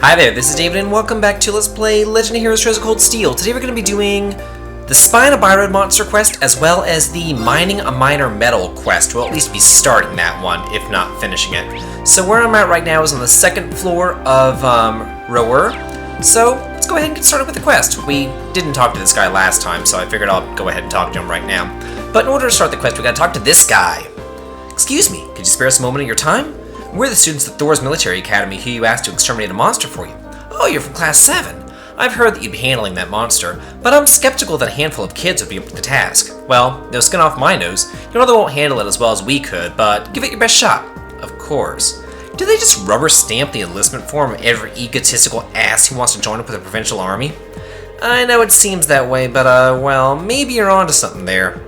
Hi there, this is David and welcome back to Let's Play Legend of Heroes Treasure Cold Steel. Today we're going to be doing the Spine of Byron monster quest as well as the Mining a Minor Metal quest. We'll at least be starting that one, if not finishing it. So where I'm at right now is on the second floor of Rower. So let's go ahead and get started with the quest. We didn't talk to this guy last time, so I figured I'll go ahead and talk to him right now. But in order to start the quest, we gotta talk to this guy. Excuse me, could you spare us a moment of your time? We're the students at Thor's Military Academy who you asked to exterminate a monster for you. Oh, you're from Class 7. I've heard that you'd be handling that monster, but I'm skeptical that a handful of kids would be up to the task. Well, no skin off my nose. You know they won't handle it as well as we could, but give it your best shot. Of course. Do they just rubber stamp the enlistment form of every egotistical ass who wants to join up with a provincial army? I know it seems that way, but well, maybe you're onto something there.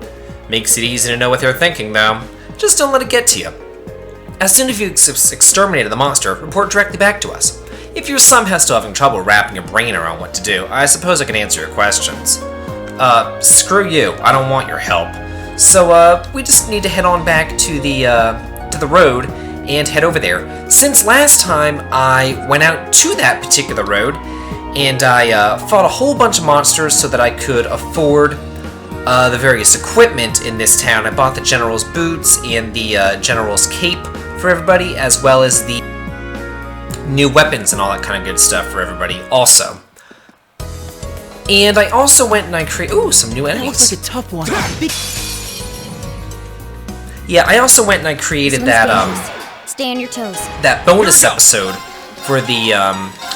Makes it easy to know what they're thinking, though. Just don't let it get to you. As soon as you've exterminated the monster, report directly back to us. If you're somehow still having trouble wrapping your brain around what to do, I suppose I can answer your questions. Screw you. I don't want your help. So, we just need to head on back to the road and head over there. Since last time I went out to that particular road and I fought a whole bunch of monsters so that I could afford the various equipment in this town. I bought the General's boots and the General's cape for everybody, as well as the new weapons and all that kind of good stuff for everybody also. And I also went and I created some new enemies. That looks like a tough one. Yeah, I also went and I created that Stay on your toes. That bonus episode for the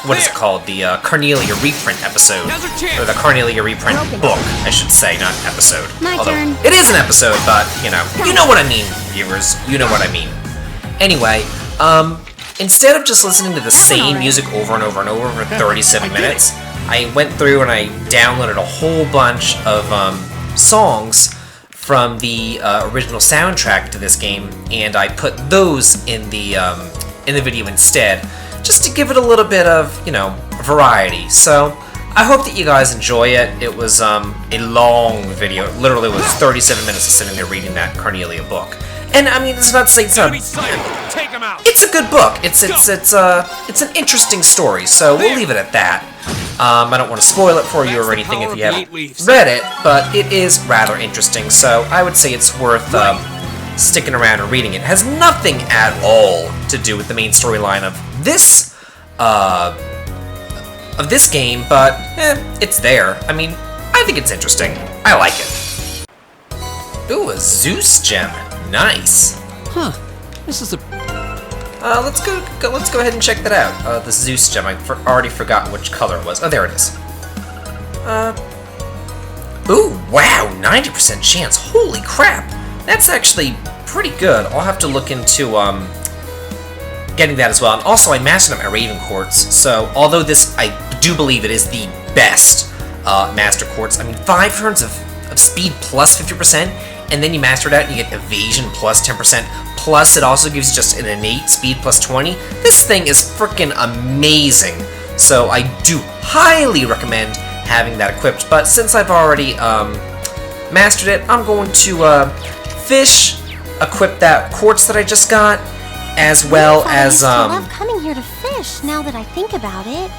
what is it called? The Carnelia reprint episode, or the Carnelia reprint book, I should say, not episode. My turn. It is an episode, but you know what I mean, viewers. You know what I mean. Anyway, instead of just listening to the same music over and over and over for 37 minutes, I went through and I downloaded a whole bunch of songs from the original soundtrack to this game, and I put those in the video instead, just to give it a little bit of, variety. So I hope that you guys enjoy it. It was a long video. It literally was 37 minutes of sitting there reading that Carnelia book. And I mean, it's not to say it's not. It's a good book. It's an interesting story. So we'll leave it at that. I don't want to spoil it for you or anything if you haven't read it, but it is rather interesting. So I would say it's worth sticking around and reading it. It has nothing at all to do with the main storyline of this game, but it's there. I mean, I think it's interesting. I like it. Ooh, a Zeus gem. Nice. Huh. This is a... let's go ahead and check that out. The Zeus gem. I already forgot which color it was. Oh, there it is. Ooh, wow, 90% chance. Holy crap. That's actually pretty good. I'll have to look into, getting that as well. And also, I mastered up my Raven Quartz, so although this, I do believe it is the best, Master Quartz. I mean, 5 turns of speed plus 50%, and then you master it out and you get evasion plus 10%, plus it also gives you just an innate speed plus 20. This thing is freaking amazing, so I do highly recommend having that equipped, but since I've already mastered it, I'm going to equip that quartz that I just got, as well as I love coming here to fish, now that I think about it.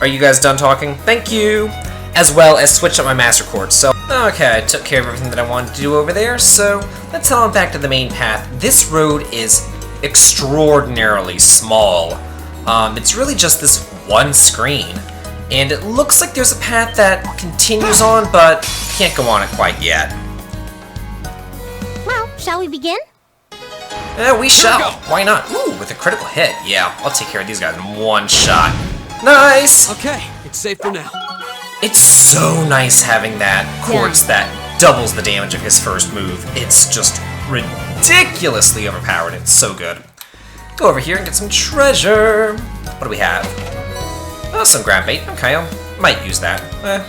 Are you guys done talking? Thank you! As well as switch up my master quartz. So, okay, I took care of everything that I wanted to do over there, so let's head on back to the main path. This road is extraordinarily small. It's really just this one screen, and it looks like there's a path that continues on, but can't go on it quite yet. Well, shall we begin? We shall. Why not? Ooh, with a critical hit. Yeah, I'll take care of these guys in one shot. Nice! Okay, it's safe for now. It's so nice having that quartz that doubles the damage of his first move. It's just ridiculously overpowered. It's so good. Go over here and get some treasure. What do we have? Oh, some ground bait. Okay, I might use that.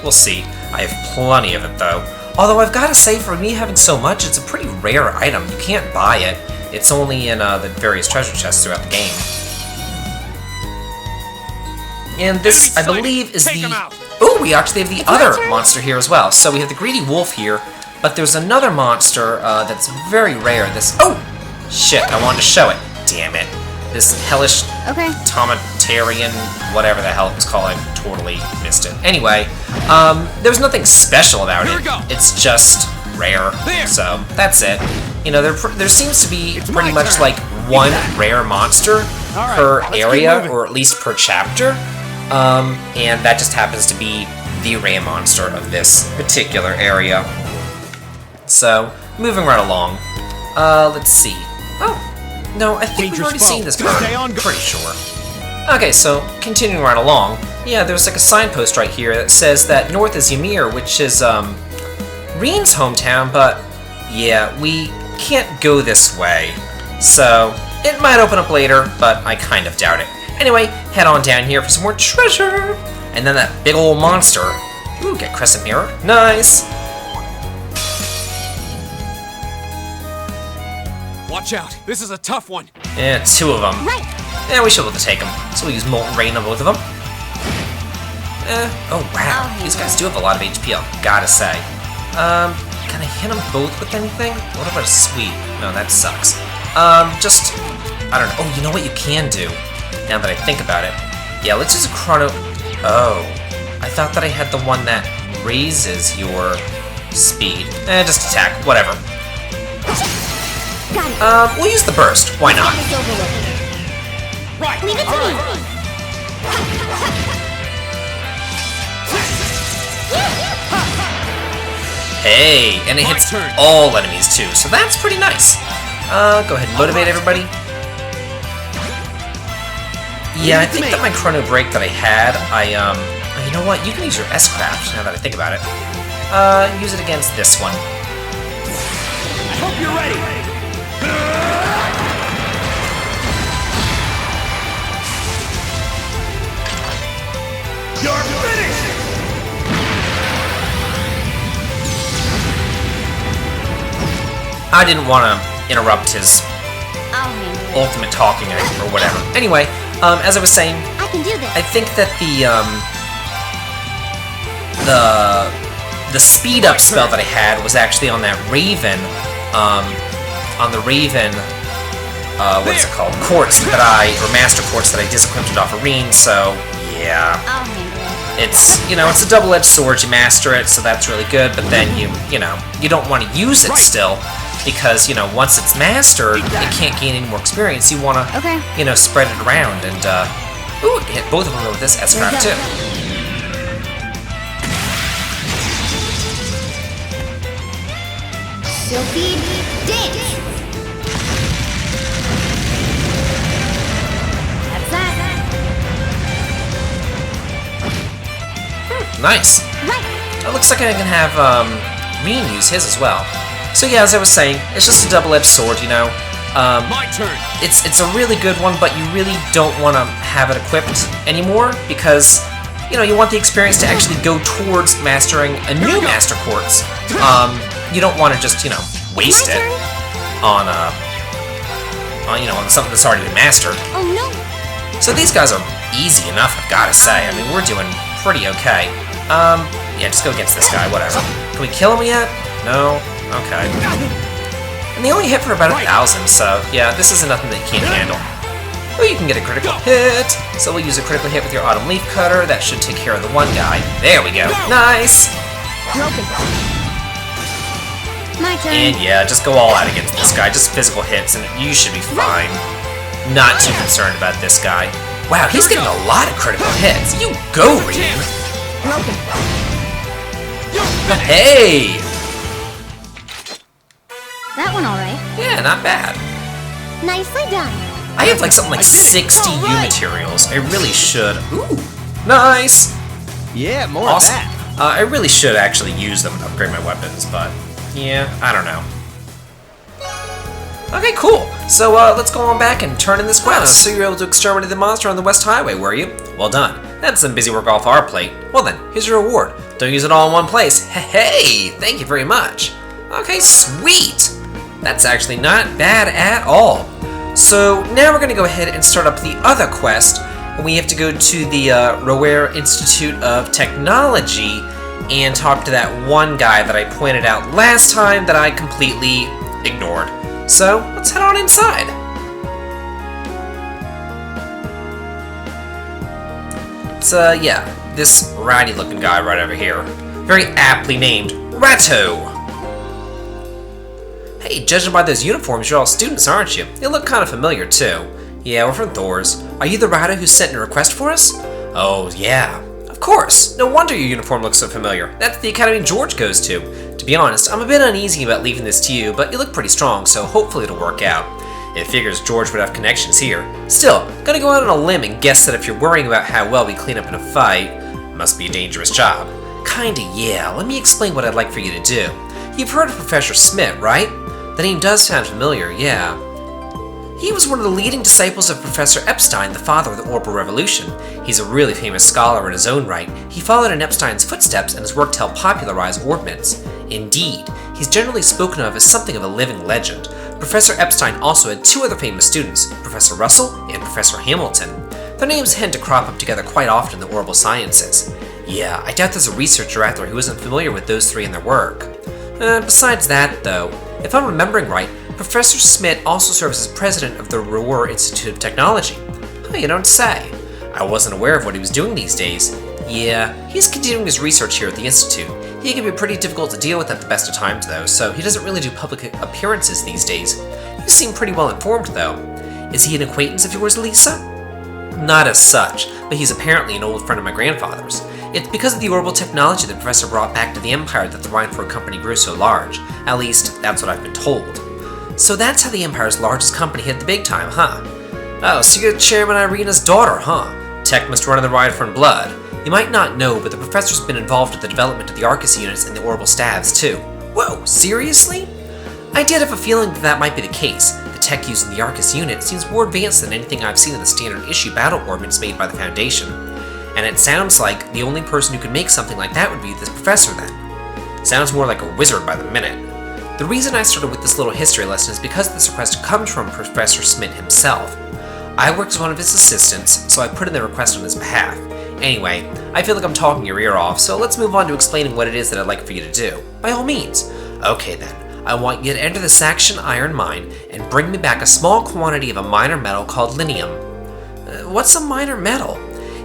We'll see. I have plenty of it, though. Although I've got to say, for me having so much, it's a pretty rare item. You can't buy it. It's only in the various treasure chests throughout the game. And this, I believe, is the... Oh, we actually have the other monster here as well. So we have the greedy wolf here, but there's another monster that's very rare. Oh! Shit, I wanted to show it. Damn it. This hellish Okay. Tomatarian, whatever the hell it was called. I totally missed it. Anyway, there's nothing special about Here it. we go. It's just rare. There. So that's it. You know, there seems to be It's pretty my much turn. like one rare monster right, per let's keep area, moving. or at least per chapter. And that just happens to be the rare monster of this particular area. So, moving right along. Let's see. Oh, no, I think we've Dangerous already foe. seen this card. Stay on guard. Pretty sure. Okay, so continuing right along. Yeah, there's like a signpost right here that says that north is Ymir, which is Reen's hometown, but yeah, we can't go this way. So, it might open up later, but I kind of doubt it. Anyway, head on down here for some more treasure. And then that big old monster. Ooh, get Crescent Mirror. Nice. Watch out. This is a tough one. Yeah, two of them. Right. Yeah, we should be able to take them. So we'll use Molten Rain on both of them. Oh wow, these guys do have a lot of HP, I gotta say. Can I hit them both with anything? What about a sweep? No, that sucks. Just, I don't know. Oh, you know what you can do? Now that I think about it. Yeah, let's use a chrono. Oh, I thought that I had the one that raises your speed. Just attack, whatever. Got it. We'll use the burst. Why not? It's over with. Right. Leave it to me. Hey, and it My hits turn. all enemies too, so that's pretty nice. Go ahead and motivate everybody. Yeah, I think that my chrono break that I had, you know what? You can use your S-Craft now that I think about it. Use it against this one. I hope you're ready. You're finished. I didn't want to interrupt his I'll handle it. ultimate talking or whatever. Anyway, as I was saying, I can do this. I think that the speed up spell that I had was actually on that Raven, on the Raven, what is it called? Quartz that or Master Quartz that I disequipped off of Reen, so yeah. I'll handle it. It's, you know, it's a double-edged sword, you master it, so that's really good, but then you know, you don't want to use it still, because, you know, once it's mastered, it can't gain any more experience. You want to, Okay. you know, spread it around, and, ooh, I can hit both of them with this S-Craft, too. Silky dance. That's that. Nice. Right. It looks like I can have, Reen use his as well. So yeah, as I was saying, it's just a double-edged sword, you know. My turn. It's a really good one, but you really don't want to have it equipped anymore, because, you know, you want the experience to actually go towards mastering a new Master Quartz. You don't want to just, you know, waste My it turn. on, you know, on something that's already been mastered. Oh no. So these guys are easy enough, I've got to say. I mean, we're doing pretty okay. Yeah, just go against this guy, whatever. Can we kill him yet? No? Okay. And they only hit for about 1,000, so yeah, this isn't nothing that you can't handle. Well, you can get a critical hit, so we'll use a critical hit with your Autumn Leaf Cutter. That should take care of the one guy. There we go. Nice! You're open. My turn. And yeah, just go all out against this guy. Just physical hits, and you should be fine. Not too concerned about this guy. Wow, he's getting a lot of critical hits. You go, Reen! You're open. Hey! That one all right. Yeah, not bad. Nicely done. I have like something like 60 U materials. I really should. Ooh, nice! Yeah, more Awesome. of that. I really should actually use them and upgrade my weapons, but yeah, I don't know. Okay, cool. So let's go on back and turn in this quest. So you were able to exterminate the monster on the West Highway, were you? Well done. That's some busy work off our plate. Well then, here's your reward. Don't use it all in one place. Hey, thank you very much. Okay, sweet. That's actually not bad at all. So now we're going to go ahead and start up the other quest. We have to go to the Rower Institute of Technology and talk to that one guy that I pointed out last time that I completely ignored. So let's head on inside. So, yeah, this ratty-looking guy right over here. Very aptly named Ratto! Hey, judging by those uniforms, you're all students, aren't you? They look kind of familiar, too. Yeah, we're from Thor's. Are you the Ratto who sent in a request for us? Oh, yeah. Of course! No wonder your uniform looks so familiar. That's the academy George goes to. To be honest, I'm a bit uneasy about leaving this to you, but you look pretty strong, so hopefully it'll work out. It figures George would have connections here. Still, gonna go out on a limb and guess that if you're worrying about how well we clean up in a fight, must be a dangerous job. Kinda, yeah. Let me explain what I'd like for you to do. You've heard of Professor Smith, right? The name does sound familiar, yeah. He was one of the leading disciples of Professor Epstein, the father of the Orbital Revolution. He's a really famous scholar in his own right. He followed in Epstein's footsteps and has worked to help popularize orbits. Indeed, he's generally spoken of as something of a living legend. Professor Epstein also had two other famous students, Professor Russell and Professor Hamilton. Their names tend to crop up together quite often in the orbital sciences. Yeah, I doubt there's a researcher out there who isn't familiar with those three and their work. Besides that, though, if I'm remembering right, Professor Smith also serves as president of the Rohr Institute of Technology. Huh, you don't say. I wasn't aware of what he was doing these days. Yeah, he's continuing his research here at the Institute. He can be pretty difficult to deal with at the best of times, though, so he doesn't really do public appearances these days. You seem pretty well informed, though. Is he an acquaintance of yours, Lisa? Not as such, but he's apparently an old friend of my grandfather's. It's because of the orbital technology the professor brought back to the Empire that the Rhineford Company grew so large. At least, that's what I've been told. So that's how the Empire's largest company hit the big time, huh? Oh, so you're Chairman Irina's daughter, huh? Tech must run in the Rhineford blood. You might not know, but the professor's been involved with the development of the Arcus units and the orbital stabs, too. Whoa, seriously? I did have a feeling that might be the case. The tech used in the Arcus unit seems more advanced than anything I've seen in the standard issue battle ordnance made by the Foundation. And it sounds like the only person who could make something like that would be this professor then. Sounds more like a wizard by the minute. The reason I started with this little history lesson is because this request comes from Professor Smith himself. I worked as one of his assistants, so I put in the request on his behalf. Anyway, I feel like I'm talking your ear off, so let's move on to explaining what it is that I'd like for you to do. By all means. Okay then, I want you to enter the Saxion Iron Mine and bring me back a small quantity of a minor metal called linium. What's a minor metal?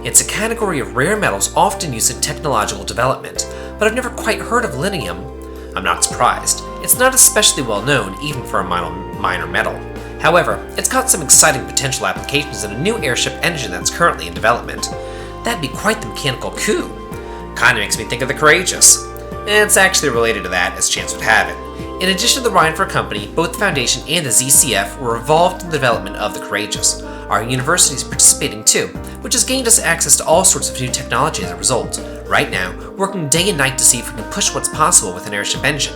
It's a category of rare metals often used in technological development, but I've never quite heard of linium. I'm not surprised. It's not especially well known, even for a minor metal. However, it's got some exciting potential applications in a new airship engine that's currently in development. That'd be quite the mechanical coup. Kinda makes me think of the Courageous. It's actually related to that, as chance would have it. In addition to the Rhineford Company, both the Foundation and the ZCF were involved in the development of the Courageous. Our university is participating too, which has gained us access to all sorts of new technology as a result. Right now, working day and night to see if we can push what's possible with an airship engine.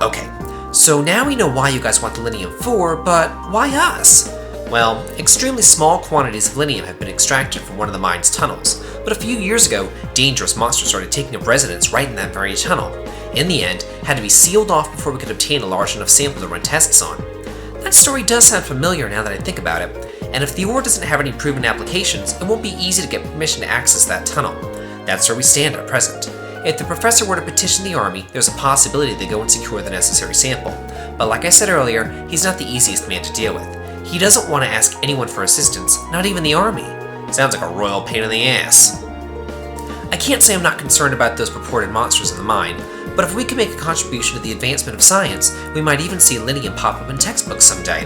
Okay, so now we know why you guys want the Linium 4, but why us? Well, extremely small quantities of linium have been extracted from one of the mine's tunnels, but a few years ago, dangerous monsters started taking up residence right in that very tunnel. In the end, it had to be sealed off before we could obtain a large enough sample to run tests on. That story does sound familiar now that I think about it, and if the ore doesn't have any proven applications, it won't be easy to get permission to access that tunnel. That's where we stand at present. If the professor were to petition the army, there's a possibility they go and secure the necessary sample. But like I said earlier, he's not the easiest man to deal with. He doesn't want to ask anyone for assistance, not even the army. Sounds like a royal pain in the ass. I can't say I'm not concerned about those purported monsters in the mine, but if we can make a contribution to the advancement of science, we might even see linium pop up in textbooks someday.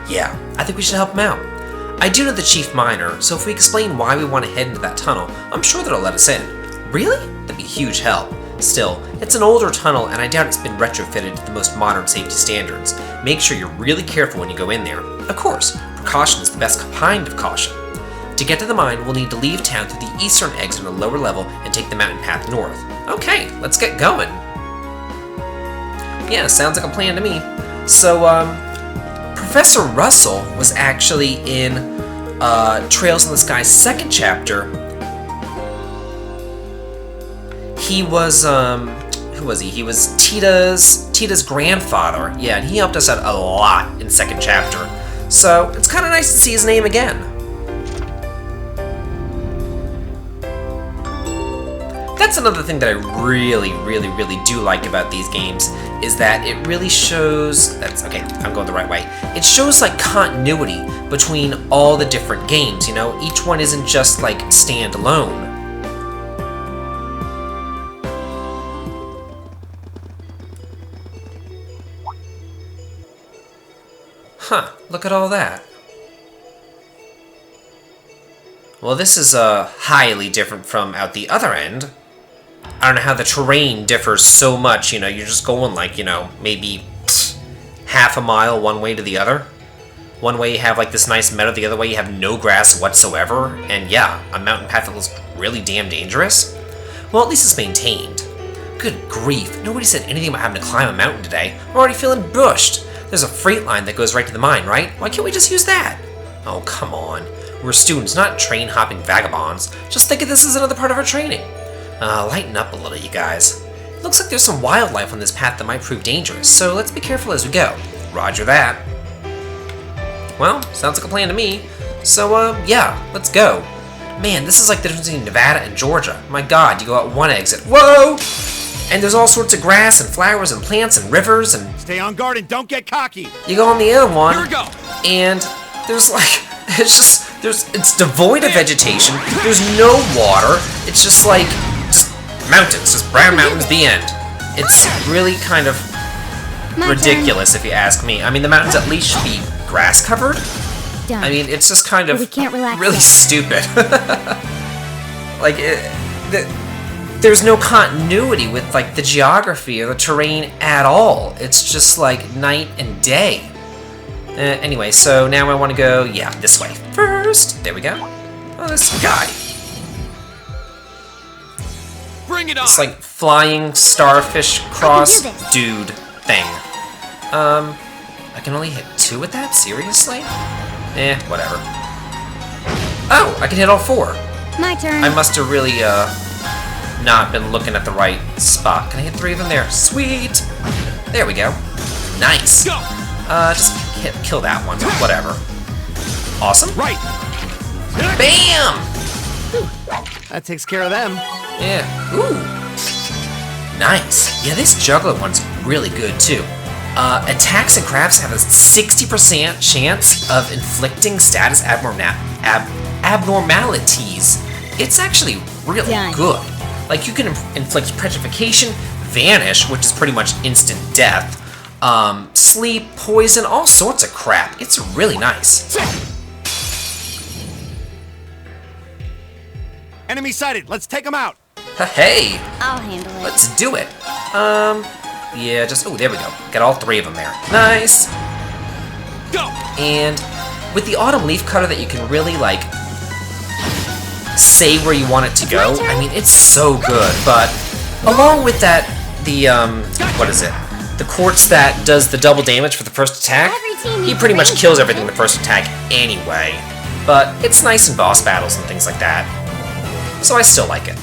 Yeah, I think we should help him out. I do know the chief miner, so if we explain why we want to head into that tunnel, I'm sure that'll let us in. Really? That'd be a huge help. Still, it's an older tunnel and I doubt it's been retrofitted to the most modern safety standards. Make sure you're really careful when you go in there. Of course, precaution is the best kind of caution. To get to the mine, we'll need to leave town through the eastern exit on the lower level and take the mountain path north. Okay, let's get going. Yeah, sounds like a plan to me. So, Professor Russell was actually in Trails in the Sky's second chapter. He was, who was he? He was Tita's grandfather. Yeah, and he helped us out a lot in second chapter. So, it's kind of nice to see his name again. That's another thing that I really do like about these games, is that it really shows, I'm going the right way. It shows like continuity between all the different games, you know? Each one isn't just like standalone. Huh, look at all that. Well, this is highly different from out the other end. I don't know how the terrain differs so much, you know, you're just going like, you know, maybe half a mile one way to the other. One way you have like this nice meadow, the other way you have no grass whatsoever, and yeah, a mountain path that looks really damn dangerous. Well, at least it's maintained. Good grief, nobody said anything about having to climb a mountain today. I'm already feeling bushed. There's a freight line that goes right to the mine, right? Why can't we just use that? Oh, come on. We're students, not train-hopping vagabonds. Just think of this as another part of our training. Lighten up a little, you guys. It looks like there's some wildlife on this path that might prove dangerous, so let's be careful as we go. Roger that. Well, sounds like a plan to me. So, yeah, let's go. Man, this is like the difference between Nevada and Georgia. My god, you go out one exit. Whoa! And there's all sorts of grass and flowers and plants and rivers and... Stay on guard and don't get cocky. You go on the other one. Here we go. And there's like... It's devoid of vegetation. There's no water. It's just like... just mountains. Just brown mountains, the end. It's really kind of ridiculous if you ask me. I mean, the mountains at least should be grass covered. Done. I mean, it's just kind of We can't relax really yet. stupid. Like, there's no continuity with, like, the geography or the terrain at all. It's just, like, night and day. Anyway, so now I want to go, yeah, this way. First, there we go. Oh, this guy. Bring it on. It's like flying starfish cross I can do this. dude thing. I can only hit 2 with that? Seriously? Whatever. Oh, I can hit all 4. My turn. I must have really, not been looking at the right spot. Can I hit 3 of them there? Sweet! There we go. Nice. Go. Just kill that one. Whatever. Awesome. Right. Bam! That takes care of them. Yeah. Ooh. Nice. Yeah, this juggler one's really good, too. Attacks and crafts have a 60% chance of inflicting status abnormalities. It's actually really Done. good. Like, you can inflict petrification, vanish, which is pretty much instant death, sleep, poison, all sorts of crap. It's really nice. Enemy sighted. Let's take them out. Hey, I'll handle it. let's do it. Yeah, just, oh, there we go. Got all 3 of them there. Nice. Go. And with the autumn leaf cutter that you can really, like, say where you want it to go, I mean, it's so good, but along with that, the, what is it? The quartz that does the double damage for the first attack, Every team he needs pretty much range kills everything weapon. the first attack anyway. But it's nice in boss battles and things like that. So I still like it.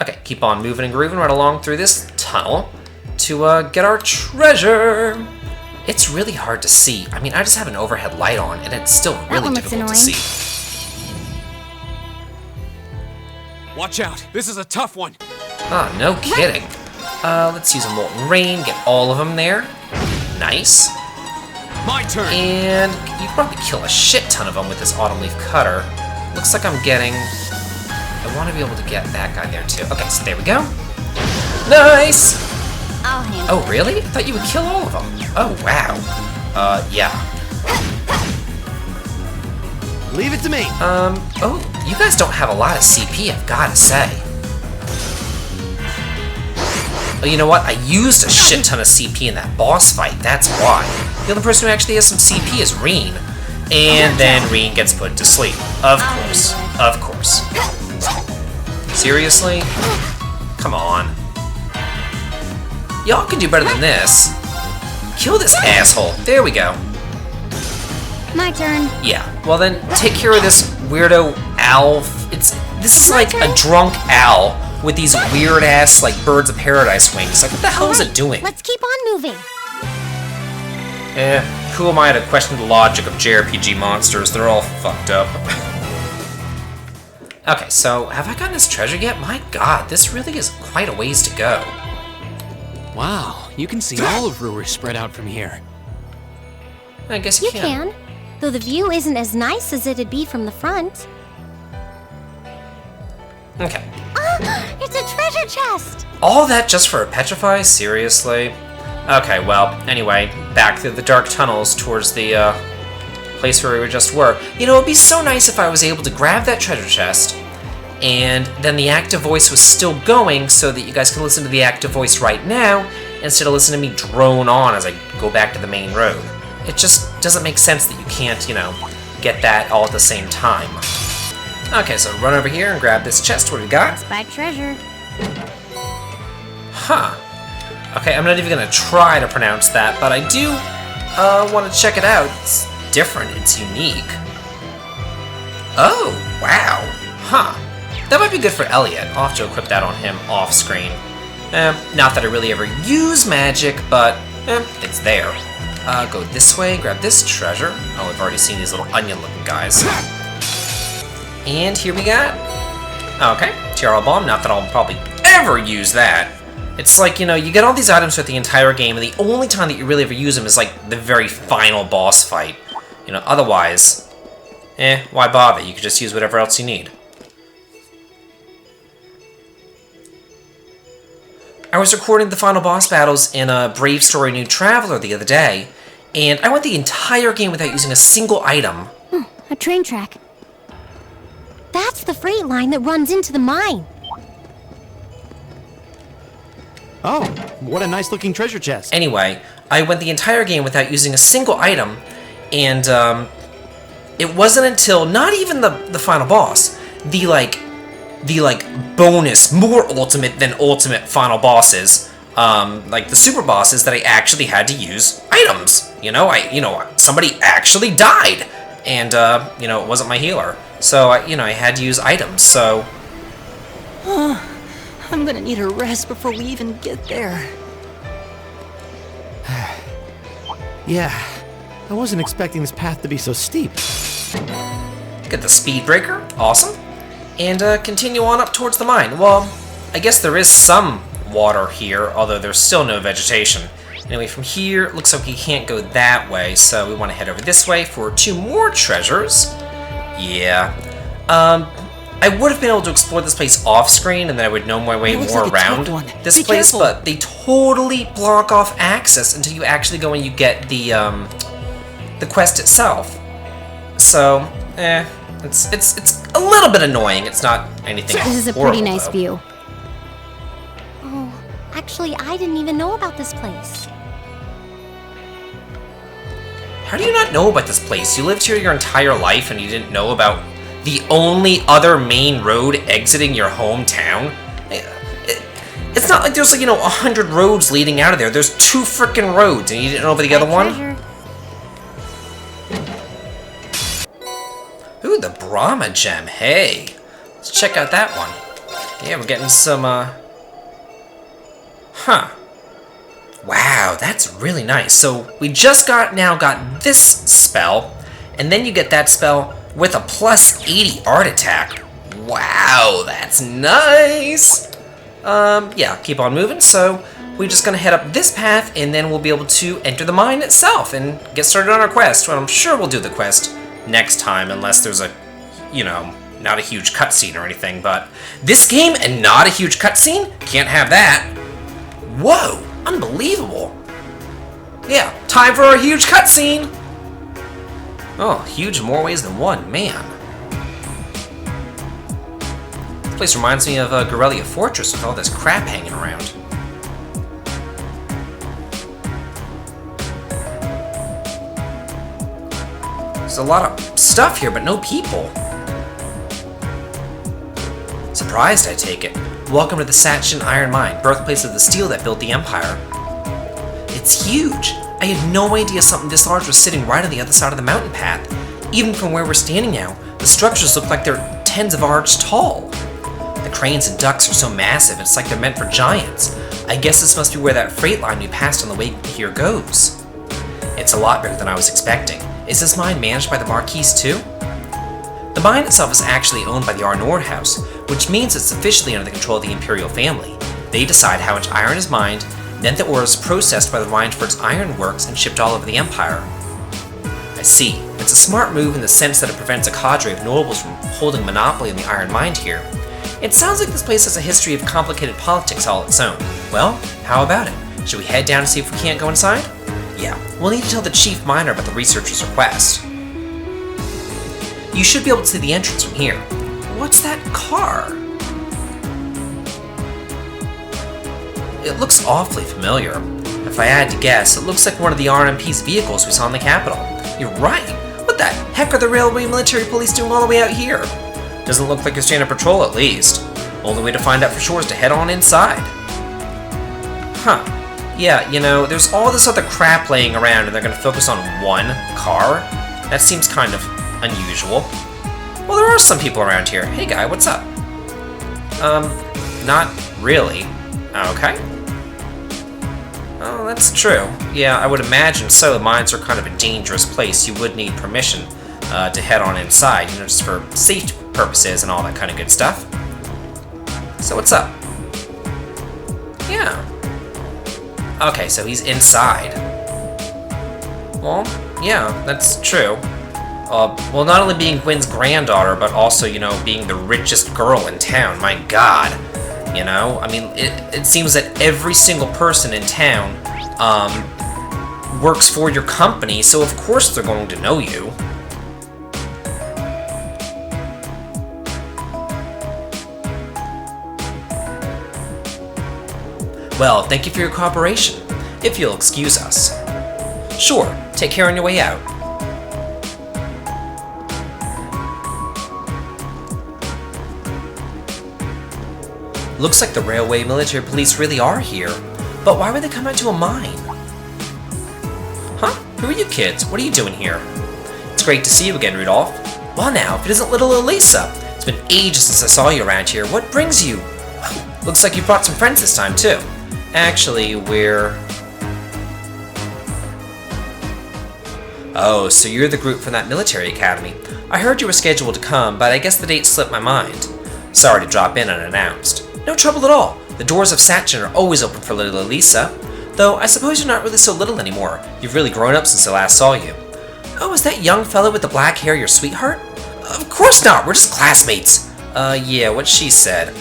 Okay, keep on moving and grooving right along through this tunnel to get our treasure. It's really hard to see. I mean, I just have an overhead light on, and it's still really one looks difficult to annoying. see. Watch out. This is a tough one. Ah, no kidding. Let's use a Molten Rain, get all of them there. Nice. My turn. And you can probably kill a shit ton of them with this Autumn Leaf Cutter. Looks like I'm getting... I want to be able to get that guy there, too. Okay, so there we go. Nice! I'll handle Oh, really? I thought you would kill all of them. Oh, wow. Yeah. Leave it to me. Oh, you guys don't have a lot of CP, I've gotta say. Oh, you know what? I used a shit ton of CP in that boss fight, that's why. The only person who actually has some CP is Reen. And then Reen gets put to sleep. Of course. Of course. Seriously? Come on. Y'all can do better than this. Kill this asshole. There we go. it. My turn. Yeah. Well then, take care of this weirdo owl. This is like a drunk owl with these weird ass like birds of paradise wings. Like, what the hell is it doing? Let's keep on moving. Who am I to question the logic of JRPG monsters? They're all fucked up. Okay, so have I gotten this treasure yet? My god, this really is quite a ways to go. Wow, you can see all of Ruhr spread out from here. I guess you You can, though the view isn't as nice as it'd be from the front. Okay. Ah, it's a treasure chest! All that just for a petrify? Seriously? Okay, well, anyway, back through the dark tunnels towards the place where we just were. You know, it'd be so nice if I was able to grab that treasure chest, and then the active voice was still going so that you guys can listen to the active voice right now instead of listening to me drone on as I go back to the main road. It just doesn't make sense that you can't, you know, get that all at the same time. Okay, so run over here and grab this chest. What do we got? Spike treasure. Huh. Okay, I'm not even gonna try to pronounce that, but I do want to check it out. It's different, it's unique. Oh, wow. Huh. That might be good for Elliot. I'll have to equip that on him off screen. Not that I really ever use magic, but it's there. Go this way, grab this treasure. Oh, we've already seen these little onion-looking guys. And here we got... Okay, Tiara Bomb. Not that I'll probably ever use that. It's like, you know, you get all these items throughout the entire game, and the only time that you really ever use them is like the very final boss fight. You know, otherwise, why bother? You could just use whatever else you need. I was recording the final boss battles in a Brave Story New Traveler the other day, and I went the entire game without using a single item. A train track. That's the freight line that runs into the mine. Oh, what a nice looking treasure chest. Anyway, I went the entire game without using a single item, and it wasn't until not even the final boss, the bonus, more ultimate than ultimate final bosses, like the super bosses, that I actually had to use items. You know, somebody actually died, and you know, it wasn't my healer, so I had to use items. So. I'm gonna need a rest before we even get there. Yeah, I wasn't expecting this path to be so steep. Get the speed breaker, awesome, and continue on up towards the mine. Well, I guess there is some water here, although there's still no vegetation. Anyway, from here, it looks like we can't go that way, so we want to head over this way for 2 more treasures. Yeah. I would have been able to explore this place off-screen, and then I would know my way more around this place, but they totally block off access until you actually go and you get the quest itself. So, it's a little bit annoying. It's not anything This is a horrible, pretty nice though. view. Oh, actually, I didn't even know about this place. How do you not know about this place? You lived here your entire life and you didn't know about the only other main road exiting your hometown? It's not like there's, like, 100 roads leading out of there. There's 2 frickin' roads, and you didn't know about the other one? Ooh, the Brahma gem. Hey, let's check out that one. Yeah, we're getting some, Huh. Wow, that's really nice. So we just got this spell, and then you get that spell with a plus 80 art attack. Wow, that's nice. Yeah, keep on moving. So we're just gonna head up this path, and then we'll be able to enter the mine itself and get started on our quest. Well, I'm sure we'll do the quest next time, unless there's a, not a huge cutscene or anything. But this game and not a huge cutscene? Can't have that. Whoa, unbelievable. Yeah, time for a huge cutscene. Oh, huge in more ways than one, man. This place reminds me of Guerrilla Fortress with all this crap hanging around. There's a lot of stuff here, but no people. Surprised, I take it. Welcome to the Satchin Iron Mine, birthplace of the steel that built the Empire. It's huge. I had no idea something this large was sitting right on the other side of the mountain path. Even from where we're standing now, the structures look like they're tens of arcs tall. The cranes and ducts are so massive, it's like they're meant for giants. I guess this must be where that freight line we passed on the way here goes. It's a lot bigger than I was expecting. Is this mine managed by the Marquis too? The mine itself is actually owned by the Arnord House, which means it's officially under the control of the Imperial family. They decide how much iron is mined, then the ore is processed by the Rheinford's iron works and shipped all over the Empire. I see. It's a smart move in the sense that it prevents a cadre of nobles from holding monopoly on the iron mined here. It sounds like this place has a history of complicated politics all its own. Well, how about it? Should we head down and see if we can't go inside? Yeah, we'll need to tell the chief miner about the researcher's request. You should be able to see the entrance from here. What's that car? It looks awfully familiar. If I had to guess, it looks like one of the RMP's vehicles we saw in the Capitol. You're right. What the heck are the railway military police doing all the way out here? Doesn't look like you're staying on patrol at least. Only way to find out for sure is to head on inside. Huh. Yeah, you know, there's all this other crap laying around and they're gonna focus on one car? That seems kind of unusual. Well, there are some people around here. Hey guy, what's up? Not really. Okay. Oh, that's true. Yeah, I would imagine so. The mines are kind of a dangerous place. You would need permission to head on inside, you know, just for safety purposes and all that kind of good stuff. So what's up? Yeah. Okay, so he's inside. Well, yeah, that's true. Well, not only being Gwen's granddaughter, but also, you know, being the richest girl in town. My God. You know? I mean, it seems that every single person in town works for your company, so of course they're going to know you. Well, thank you for your cooperation. If you'll excuse us. Sure, take care on your way out. Looks like the railway military police really are here. But why would they come out to a mine? Huh? Who are you kids? What are you doing here? It's great to see you again, Rudolph. Well now, if it isn't little Elisa. It's been ages since I saw you around here. What brings you? Looks like you brought some friends this time, too. Actually, we're... Oh, so you're the group from that military academy. I heard you were scheduled to come, but I guess the date slipped my mind. Sorry to drop in unannounced. No trouble at all. The doors of Satchin are always open for little Elisa. Though, I suppose you're not really so little anymore. You've really grown up since I last saw you. Oh, is that young fellow with the black hair your sweetheart? Of course not, we're just classmates. Yeah, what she said.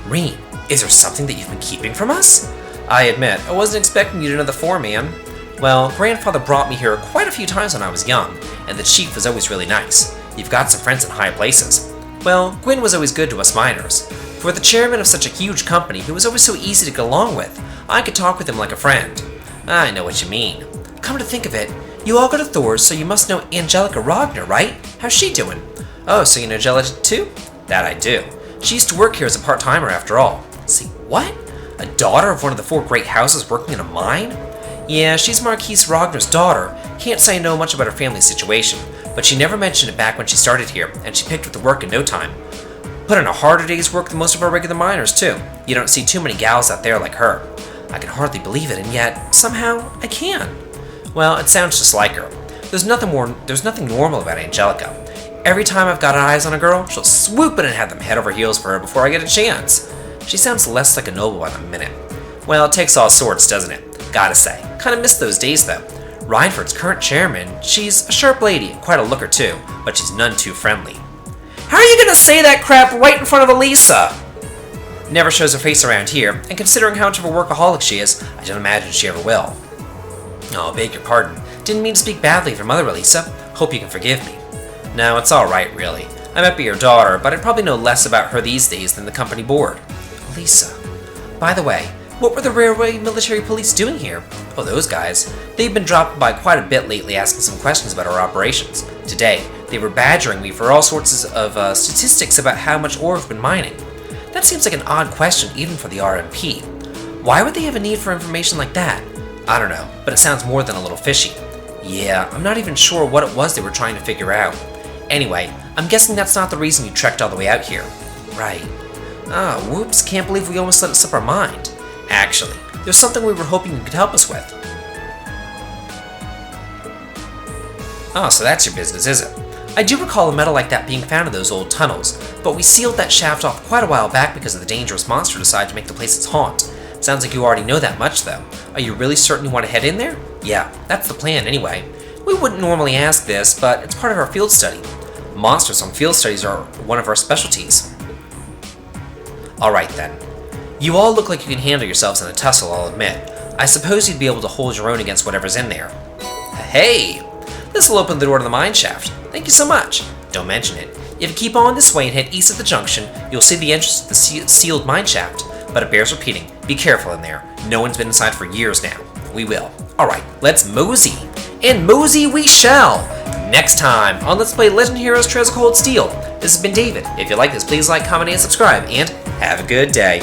Reen, is there something that you've been keeping from us? I admit, I wasn't expecting you to know the foreman. Well, Grandfather brought me here quite a few times when I was young, and the chief was always really nice. You've got some friends in high places. Well, Gwyn was always good to us miners. For the chairman of such a huge company who was always so easy to get along with, I could talk with him like a friend. I know what you mean. Come to think of it, you all go to Thor's, so you must know Angelica Rogner, right? How's she doing? Oh, so you know Angelica too? That I do. She used to work here as a part-timer after all. See, what? A daughter of one of the 4 great houses working in a mine? Yeah, she's Marquise Rogner's daughter. Can't say I know much about her family situation, but she never mentioned it back when she started here, and she picked up the work in no time. Put in a harder day's work than most of our regular miners, too. You don't see too many gals out there like her. I can hardly believe it, and yet, somehow, I can. Well, it sounds just like her. There's nothing normal about Angelica. Every time I've got eyes on a girl, she'll swoop in and have them head over heels for her before I get a chance. She sounds less like a noble by the minute. Well, it takes all sorts, doesn't it? Gotta say. Kinda miss those days, though. Rhineford's current chairman, she's a sharp lady and quite a looker, too, but she's none too friendly. How are you gonna say that crap right in front of Elisa? Never shows her face around here, and considering how much of a workaholic she is, I don't imagine she ever will. Oh, beg your pardon. Didn't mean to speak badly of your mother, Elisa. Hope you can forgive me. No, it's alright, really. I might be your daughter, but I'd probably know less about her these days than the company board. Elisa. By the way, what were the railway military police doing here? Oh, those guys. They've been dropping by quite a bit lately asking some questions about our operations. Today, they were badgering me for all sorts of statistics about how much ore we've been mining. That seems like an odd question even for the RMP. Why would they have a need for information like that? I don't know, but it sounds more than a little fishy. Yeah, I'm not even sure what it was they were trying to figure out. Anyway, I'm guessing that's not the reason you trekked all the way out here. Right. Ah, whoops, can't believe we almost let it slip our mind. Actually, there's something we were hoping you could help us with. Oh, so that's your business, is it? I do recall a metal like that being found in those old tunnels, but we sealed that shaft off quite a while back because of the dangerous monster decided to make the place its haunt. Sounds like you already know that much, though. Are you really certain you want to head in there? Yeah, that's the plan anyway. We wouldn't normally ask this, but it's part of our field study. Monsters on field studies are one of our specialties. Alright then. You all look like you can handle yourselves in a tussle, I'll admit. I suppose you'd be able to hold your own against whatever's in there. Hey! This will open the door to the mine shaft. Thank you so much. Don't mention it. If you keep on this way and head east at the junction, you'll see the entrance to the sealed mine shaft. But it bears repeating, be careful in there. No one's been inside for years now. We will. Alright, let's mosey. And mosey we shall! Next time on Let's Play Legend of Heroes Trails of Cold Steel. This has been David. If you like this, please like, comment, and subscribe. And have a good day.